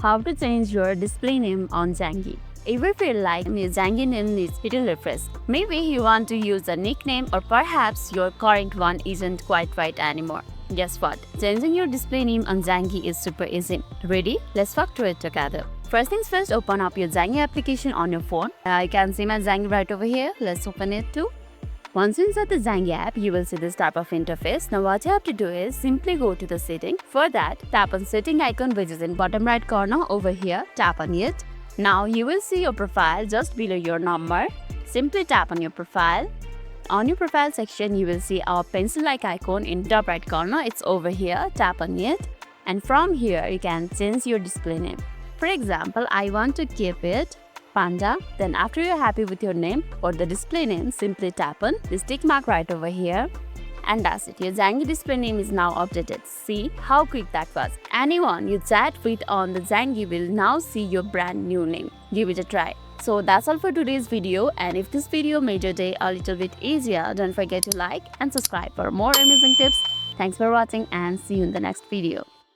How to change your display name on Zangi. Ever feel like your Zangi name needs a little refresh? Maybe you want to use a nickname, or perhaps your current one isn't quite right anymore. Guess what? Changing your display name on Zangi is super easy. Ready? Let's walk through it together. First things first, open up your Zangi application on your phone. I can see my Zangi right over here. Let's open it too. Once you insert the Zangi app, you will see this type of interface. Now what you have to do is simply go to the setting. For that, tap on setting icon which is in bottom right corner over here. Tap on it. Now you will see your profile just below your number. Simply tap on your profile. On your profile section, you will see our pencil-like icon in top right corner. It's over here. Tap on it. And from here, you can change your display name. For example, I want to keep it Panda. Then after you're happy with your name or the display name, simply tap on this tick mark right over here. And that's it. Your Zangi display name is now updated. See how quick that was. Anyone you chat with on the Zangi will now see your brand new name. Give it a try. So that's all for today's video, and if this video made your day a little bit easier, don't forget to like and subscribe for more amazing tips. Thanks for watching and see you in the next video.